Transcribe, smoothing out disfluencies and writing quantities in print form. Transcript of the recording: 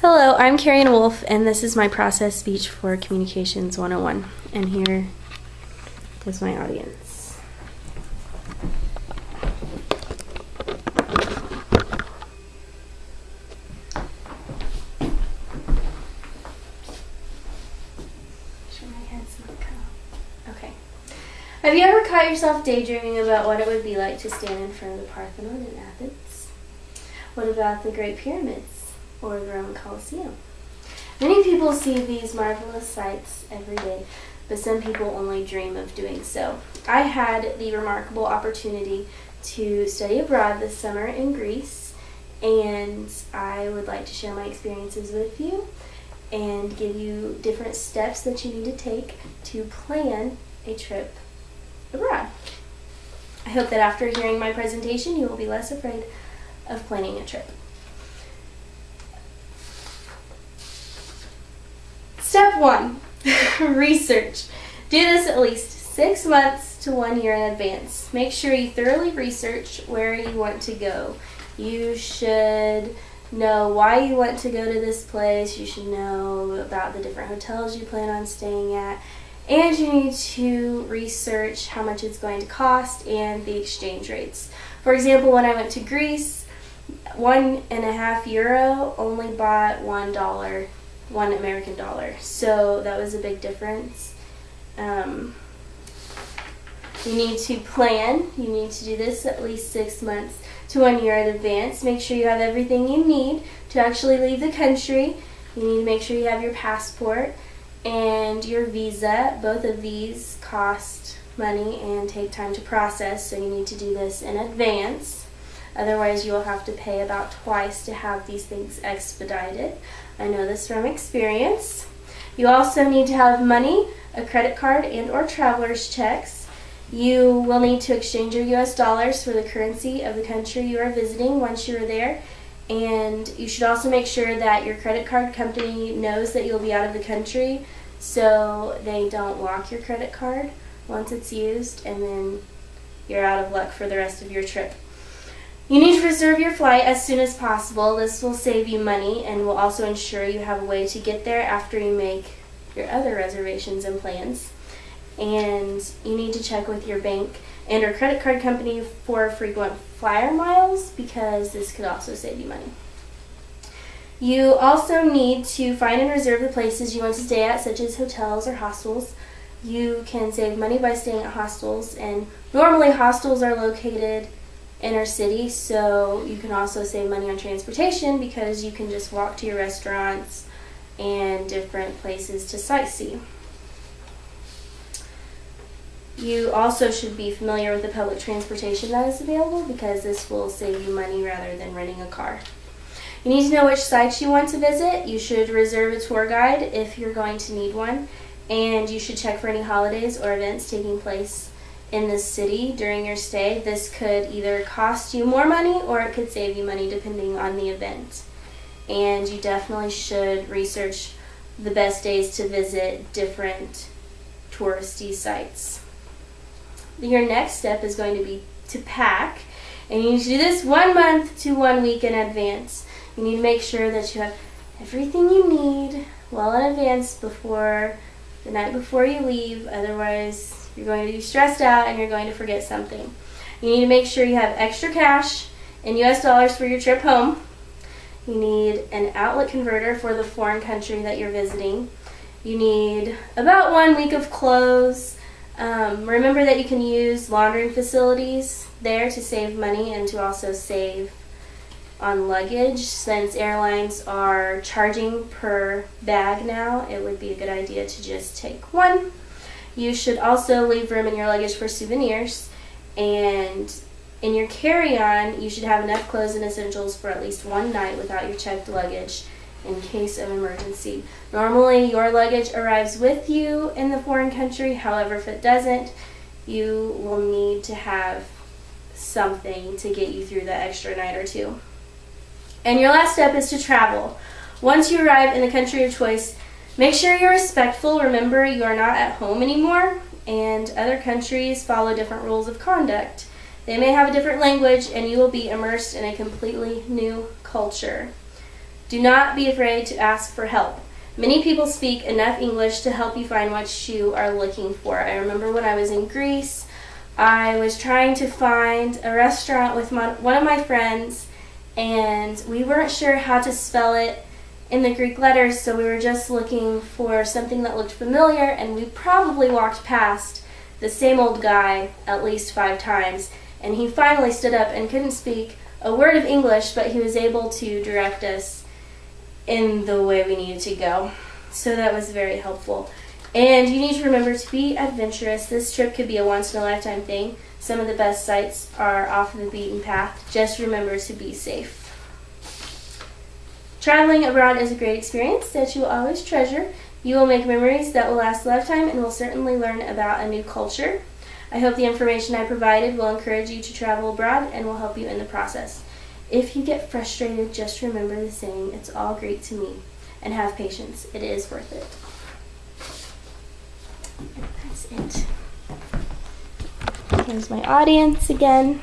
Hello, I'm Karen Wolf, and this is my process speech for Communications 101. And here is my audience. Sure my head's not cut off. Okay. Have you ever caught yourself daydreaming about what it would be like to stand in front of the Parthenon in Athens? What about the Great Pyramids? Or the Roman Colosseum? Many people see these marvelous sights every day, but some people only dream of doing so. I had the remarkable opportunity to study abroad this summer in Greece, and I would like to share my experiences with you and give you different steps that you need to take to plan a trip abroad. I hope that after hearing my presentation, you will be less afraid of planning a trip. Step 1, research. Do this at least 6 months to 1 year in advance. Make sure you thoroughly research where you want to go. You should know why you want to go to this place. You should know about the different hotels you plan on staying at. And you need to research how much it's going to cost and the exchange rates. For example, when I went to Greece, €1.50 only bought $1 American dollar. So that was a big difference. You need to plan. You need to do this at least 6 months to 1 year in advance. Make sure you have everything you need to actually leave the country. You need to make sure you have your passport and your visa. Both of these cost money and take time to process, so you need to do this in advance. Otherwise, you will have to pay about twice to have these things expedited. I know this from experience. You also need to have money, a credit card, and or traveler's checks. You will need to exchange your US dollars for the currency of the country you are visiting once you are there. And you should also make sure that your credit card company knows that you'll be out of the country, so they don't lock your credit card once it's used, and then you're out of luck for the rest of your trip. You need to reserve your flight as soon as possible. This will save you money and will also ensure you have a way to get there after you make your other reservations and plans. And you need to check with your bank and or credit card company for frequent flyer miles, because this could also save you money. You also need to find and reserve the places you want to stay at, such as hotels or hostels. You can save money by staying at hostels, and normally hostels are located inner city, so you can also save money on transportation because you can just walk to your restaurants and different places to sightsee. You also should be familiar with the public transportation that is available, because this will save you money rather than renting a car. You need to know which sites you want to visit. You should reserve a tour guide if you're going to need one, and you should check for any holidays or events taking place in the city during your stay. This could either cost you more money or it could save you money depending on the event. And you definitely should research the best days to visit different touristy sites. Your next step is going to be to pack, and you need to do this 1 month to 1 week in advance. You need to make sure that you have everything you need well in advance before the night before you leave. Otherwise, you're going to be stressed out and you're going to forget something. You need to make sure you have extra cash in US dollars for your trip home. You need an outlet converter for the foreign country that you're visiting. You need about 1 week of clothes. Remember that you can use laundering facilities there to save money and to also save on luggage. Since airlines are charging per bag now, it would be a good idea to just take one. You should also leave room in your luggage for souvenirs, and in your carry-on, you should have enough clothes and essentials for at least 1 night without your checked luggage in case of emergency. Normally, your luggage arrives with you in the foreign country. However, if it doesn't, you will need to have something to get you through that extra night or two. And your last step is to travel. Once you arrive in the country of choice, make sure you're respectful. Remember, you are not at home anymore, and other countries follow different rules of conduct. They may have a different language, and you will be immersed in a completely new culture. Do not be afraid to ask for help. Many people speak enough English to help you find what you are looking for. I remember when I was in Greece, I was trying to find a restaurant with one of my friends, and we weren't sure how to spell it in the Greek letters, so we were just looking for something that looked familiar, and we probably walked past the same old guy at least 5 times, and he finally stood up and couldn't speak a word of English, but he was able to direct us in the way we needed to go. So that was very helpful. And you need to remember to be adventurous. This trip could be a once-in-a-lifetime thing. Some of the best sites are off the beaten path. Just remember to be safe. Traveling abroad is a great experience that you will always treasure. You will make memories that will last a lifetime and will certainly learn about a new culture. I hope the information I provided will encourage you to travel abroad and will help you in the process. If you get frustrated, just remember the saying, it's all Greek to me, and have patience. It is worth it. And that's it. Here's my audience again.